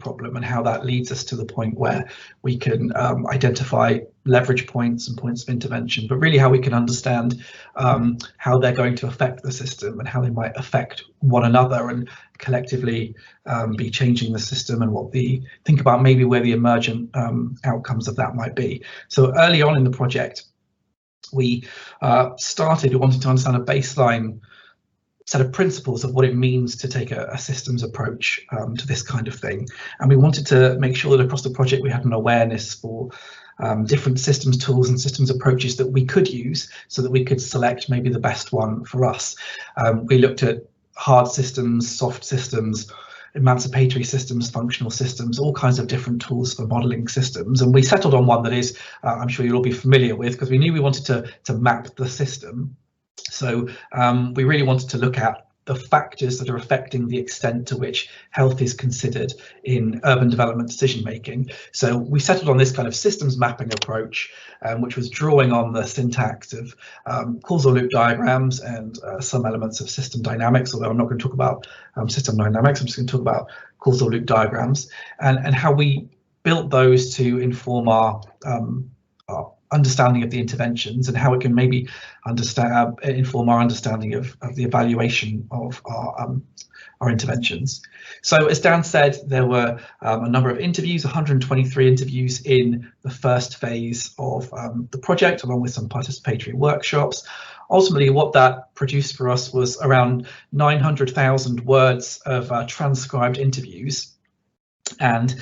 problem and how that leads us to the point where we can identify leverage points and points of intervention, but really how we can understand how they're going to affect the system and how they might affect one another and collectively be changing the system, and think about maybe where the emergent outcomes of that might be. So early on in the project, we started wanting to understand a baseline set of principles of what it means to take a systems approach to this kind of thing. And we wanted to make sure that across the project we had an awareness for different systems tools and systems approaches that we could use so that we could select maybe the best one for us. We looked at hard systems, soft systems, emancipatory systems, functional systems, all kinds of different tools for modeling systems. And we settled on one that is, I'm sure you'll all be familiar with, because we knew we wanted to map the system. So we really wanted to look at the factors that are affecting the extent to which health is considered in urban development decision making. So we settled on this kind of systems mapping approach, which was drawing on the syntax of causal loop diagrams and some elements of system dynamics, although I'm not going to talk about system dynamics, I'm just going to talk about causal loop diagrams and how we built those to inform our understanding of the interventions and how it can maybe inform our understanding of the evaluation of our interventions. So as Dan said, there were a number of interviews, 123 interviews in the first phase of the project, along with some participatory workshops. Ultimately, what that produced for us was around 900,000 words of transcribed interviews. And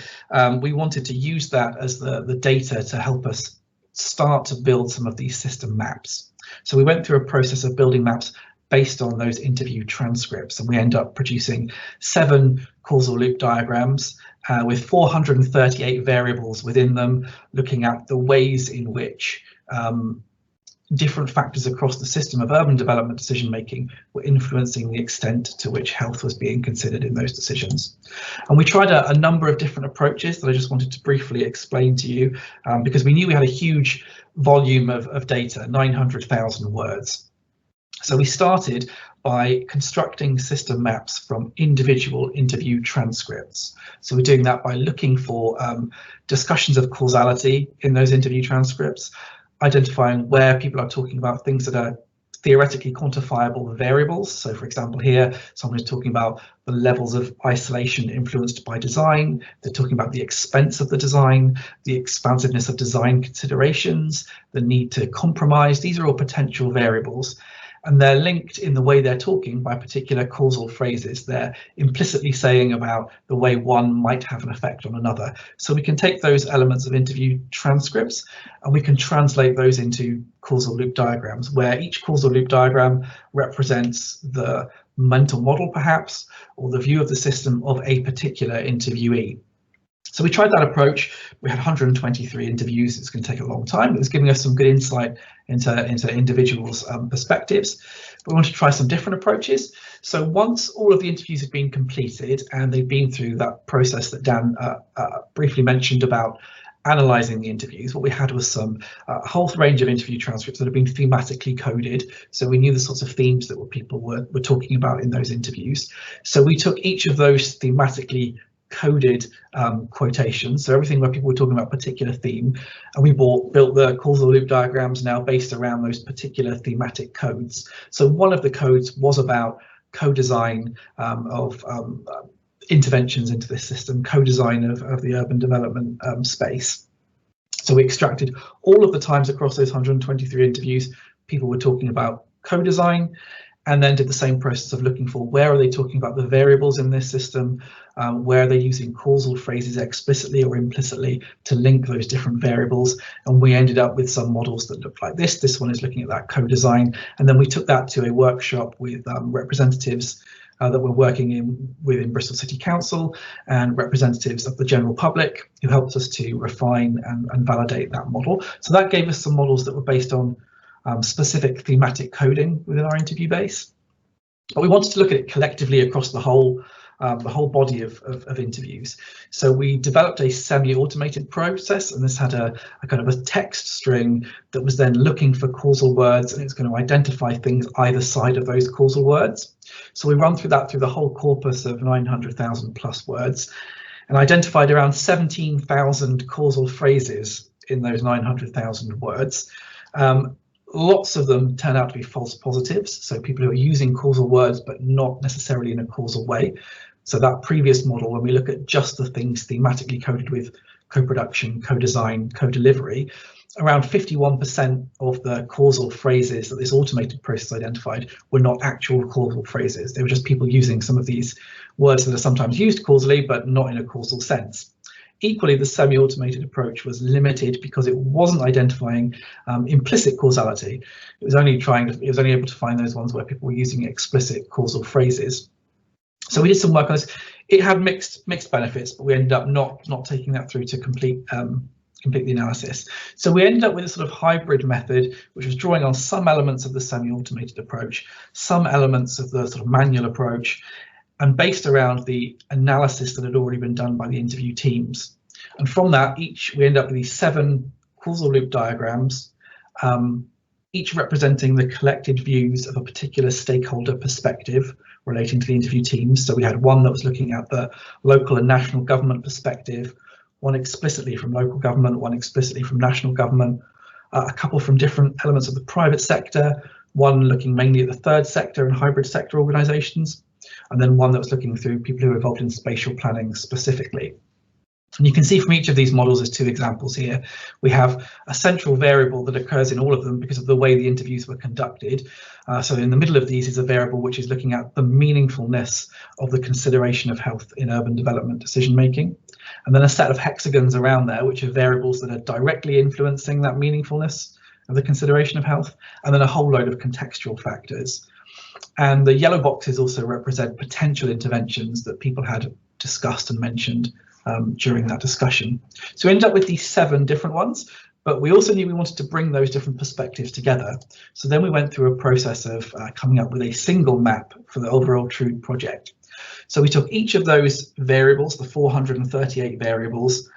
we wanted to use that as the data to help us start to build some of these system maps. So we went through a process of building maps based on those interview transcripts, and we end up producing 7 causal loop diagrams with 438 variables within them, looking at the ways in which different factors across the system of urban development decision making were influencing the extent to which health was being considered in those decisions. And we tried a number of different approaches that I just wanted to briefly explain to you, because we knew we had a huge volume of data, 900,000 words. So we started by constructing system maps from individual interview transcripts. So we're doing that by looking for discussions of causality in those interview transcripts, identifying where people are talking about things that are theoretically quantifiable variables. So for example, here someone is talking about the levels of isolation influenced by design. They're talking about the expense of the design, the expansiveness of design considerations, the need to compromise. These are all potential variables, and they're linked in the way they're talking by particular causal phrases. They're implicitly saying about the way one might have an effect on another. So we can take those elements of interview transcripts and we can translate those into causal loop diagrams, where each causal loop diagram represents the mental model perhaps, or the view of the system of a particular interviewee. So we tried that approach. We had 123 interviews. It's going to take a long time. It was giving us some good insight into individuals' perspectives. But we wanted to try some different approaches. So once all of the interviews had been completed and they'd been through that process that Dan briefly mentioned about analysing the interviews, what we had was some whole range of interview transcripts that had been thematically coded. So we knew the sorts of themes that people were talking about in those interviews. So we took each of those thematically coded quotations, so everything where people were talking about a particular theme, and we built the causal loop diagrams now based around those particular thematic codes. So one of the codes was about co-design of interventions into this system, co-design of the urban development space. So we extracted all of the times across those 123 interviews people were talking about co-design, and then did the same process of looking for where are they talking about the variables in this system, where are they using causal phrases explicitly or implicitly to link those different variables. And we ended up with some models that look like this. This one is looking at that co-design, and then we took that to a workshop with representatives that we're working within Bristol City Council and representatives of the general public who helped us to refine and validate that model. So that gave us some models that were based on specific thematic coding within our interview base, but we wanted to look at it collectively across the whole body of interviews. So we developed a semi-automated process, and this had a kind of a text string that was then looking for causal words, and it's going to identify things either side of those causal words. So we run through the whole corpus of 900,000 plus words. and identified around 17,000 causal phrases in those 900,000 words. Lots of them turn out to be false positives, so people who are using causal words but not necessarily in a causal way. So that previous model, when we look at just the things thematically coded with co-production, co-design, co-delivery, around 51% of the causal phrases that this automated process identified were not actual causal phrases. They were just people using some of these words that are sometimes used causally, but not in a causal sense. Equally, the semi-automated approach was limited because it wasn't identifying implicit causality. It was only able to find those ones where people were using explicit causal phrases. So we did some work on this. It had mixed benefits, but we ended up not taking that through to complete the analysis. So we ended up with a sort of hybrid method, which was drawing on some elements of the semi-automated approach, some elements of the sort of manual approach, and based around the analysis that had already been done by the interview teams. And from that, we end up with these 7 causal loop diagrams, each representing the collected views of a particular stakeholder perspective relating to the interview teams. So we had one that was looking at the local and national government perspective, one explicitly from local government, one explicitly from national government, a couple from different elements of the private sector, one looking mainly at the third sector and hybrid sector organisations, and then one that was looking through people who are involved in spatial planning specifically. And you can see from each of these models, there's 2 examples here. We have a central variable that occurs in all of them because of the way the interviews were conducted. So in the middle of these is a variable which is looking at the meaningfulness of the consideration of health in urban development decision making. And then a set of hexagons around there, which are variables that are directly influencing that meaningfulness of the consideration of health, and then a whole load of contextual factors. And the yellow boxes also represent potential interventions that people had discussed and mentioned during that discussion. So we ended up with these 7 different ones, but we also knew we wanted to bring those different perspectives together. So then we went through a process of coming up with a single map for the overall TRUUD project. So we took each of those variables, the 438 variables,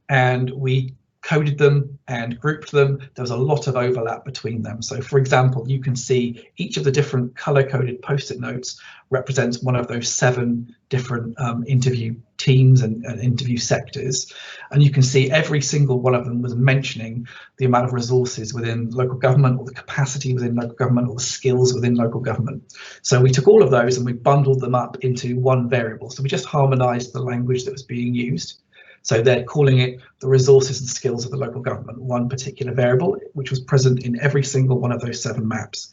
and we coded them and grouped them. There was a lot of overlap between them. So for example, you can see each of the different color-coded post-it notes represents one of those 7 different interview teams and interview sectors. And you can see every single one of them was mentioning the amount of resources within local government, or the capacity within local government, or the skills within local government. So we took all of those and we bundled them up into one variable. So we just harmonized the language that was being used. So they're calling it the resources and skills of the local government, one particular variable, which was present in every single one of those 7 maps.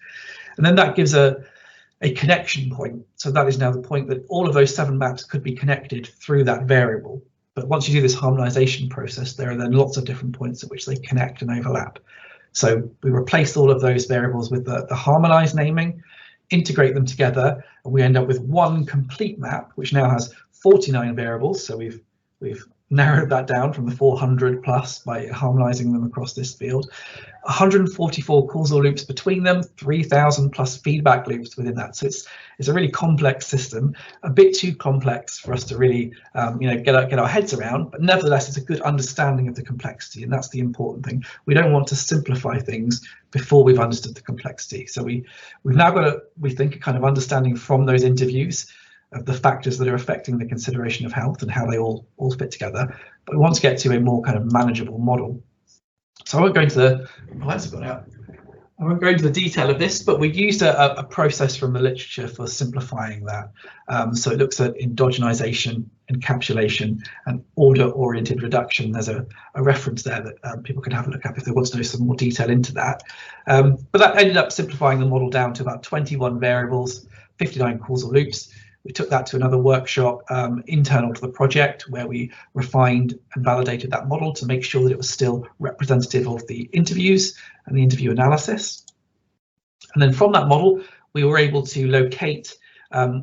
And then that gives a connection point. So that is now the point that all of those 7 maps could be connected through that variable. But once you do this harmonization process, there are then lots of different points at which they connect and overlap. So we replace all of those variables with the harmonized naming, integrate them together, and we end up with one complete map, which now has 49 variables. So we've narrowed that down from the 400 plus by harmonizing them across this field. 144 causal loops between them, 3,000 plus feedback loops within that. So it's a really complex system, a bit too complex for us to really get our heads around, but nevertheless it's a good understanding of the complexity, and that's the important thing. We don't want to simplify things before we've understood the complexity. So we've now got we think a kind of understanding from those interviews of the factors that are affecting the consideration of health and how they all fit together. But we want to get to a more kind of manageable model. So I won't go into the I won't go into the detail of this, but we used a process from the literature for simplifying that. So it looks at endogenization, encapsulation, and order-oriented reduction. There's a reference there that people can have a look at if they want to know some more detail into that. But that ended up simplifying the model down to about 21 variables, 59 causal loops. We took that to another workshop internal to the project, where we refined and validated that model to make sure that it was still representative of the interviews and the interview analysis. And then from that model, we were able to locate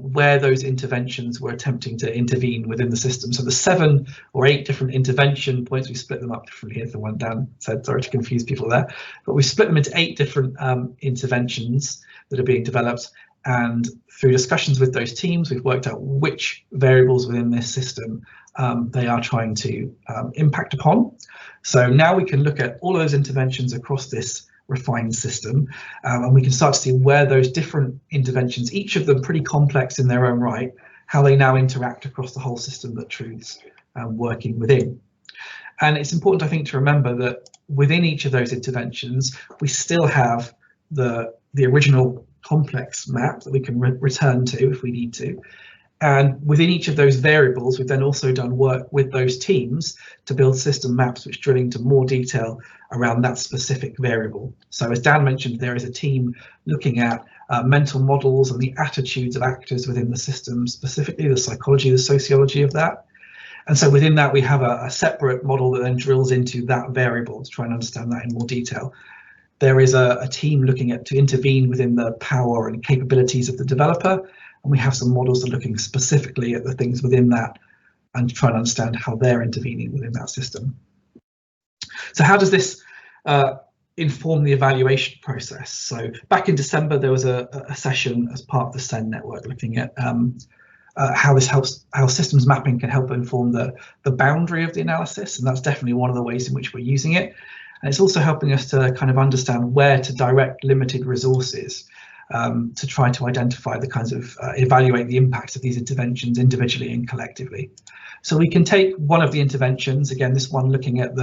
where those interventions were attempting to intervene within the system. So the 7 or 8 different intervention points, we split them up differently. Here's the one Dan said, sorry to confuse people there, but we split them into 8 different interventions that are being developed. And through discussions with those teams, we've worked out which variables within this system they are trying to impact upon. So now we can look at all of those interventions across this refined system, and we can start to see where those different interventions, each of them pretty complex in their own right, how they now interact across the whole system that TRUUD's working within. And it's important, I think, to remember that within each of those interventions, we still have the original complex map that we can return to if we need to. And within each of those variables, we've then also done work with those teams to build system maps which drill into more detail around that specific variable. So as Dan mentioned, there is a team looking at mental models and the attitudes of actors within the system, specifically the psychology, the sociology of that. And so within that, we have a separate model that then drills into that variable to try and understand that in more detail. There is a team looking to intervene within the power and capabilities of the developer. And we have some models that are looking specifically at the things within that and trying to understand how they're intervening within that system. So how does this inform the evaluation process? So back in December, there was a session as part of the SEN network looking at how systems mapping can help inform the boundary of the analysis. And that's definitely one of the ways in which we're using it. And it's also helping us to kind of understand where to direct limited resources to try to identify the kinds of evaluate the impacts of these interventions individually and collectively. So we can take one of the interventions, again, this one looking at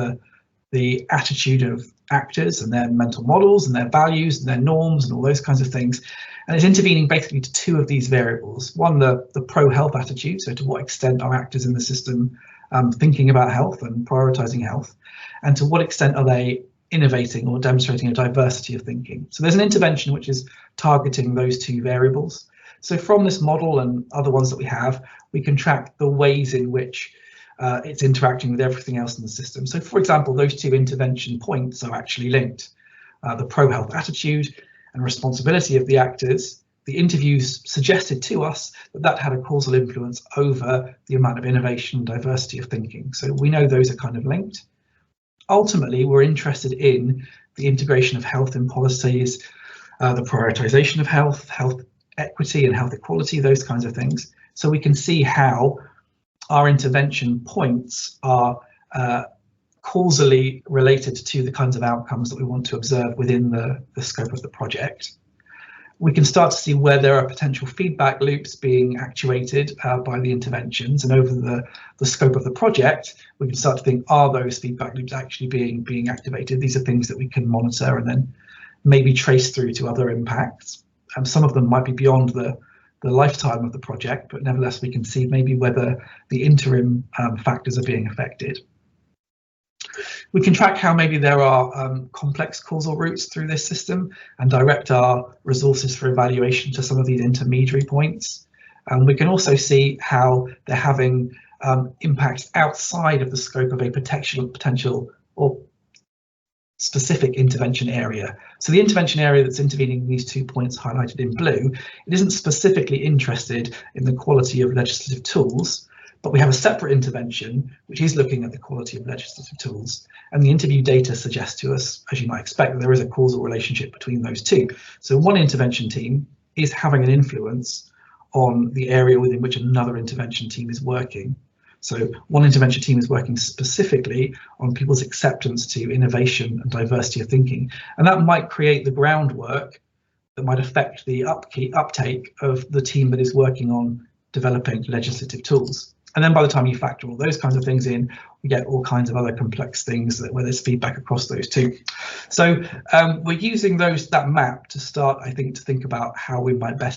the attitude of actors and their mental models and their values and their norms and all those kinds of things. And it's intervening basically to two of these variables. One, the pro-health attitude, so to what extent are actors in the system thinking about health and prioritizing health, and to what extent are they innovating or demonstrating a diversity of thinking. So there's an intervention which is targeting those two variables. So from this model and other ones that we have, we can track the ways in which it's interacting with everything else in the system. So for example, those two intervention points are actually linked. The pro-health attitude and responsibility of the actors, the interviews suggested to us that had a causal influence over the amount of innovation and diversity of thinking. So we know those are kind of linked. Ultimately, we're interested in the integration of health in policies, the prioritization of health, health equity and health equality, those kinds of things. So we can see how our intervention points are causally related to the kinds of outcomes that we want to observe within the scope of the project. We can start to see where there are potential feedback loops being actuated by the interventions, and over the scope of the project, we can start to think, are those feedback loops actually being activated? These are things that we can monitor and then maybe trace through to other impacts. Some of them might be beyond the lifetime of the project, but nevertheless, we can see maybe whether the interim factors are being affected. We can track how maybe there are complex causal routes through this system and direct our resources for evaluation to some of these intermediary points. We can also see how they're having impacts outside of the scope of a potential or specific intervention area. So the intervention area that's intervening in these 2 points highlighted in blue, it isn't specifically interested in the quality of legislative tools, but we have a separate intervention which is looking at the quality of legislative tools, and the interview data suggests to us, as you might expect, that there is a causal relationship between those two. So one intervention team is having an influence on the area within which another intervention team is working. So one intervention team is working specifically on people's acceptance to innovation and diversity of thinking, and that might create the groundwork that might affect the uptake of the team that is working on developing legislative tools. And then by the time you factor all those kinds of things in, we get all kinds of other complex things where there's feedback across those two. So we're using that map to start, I think, to think about how we might best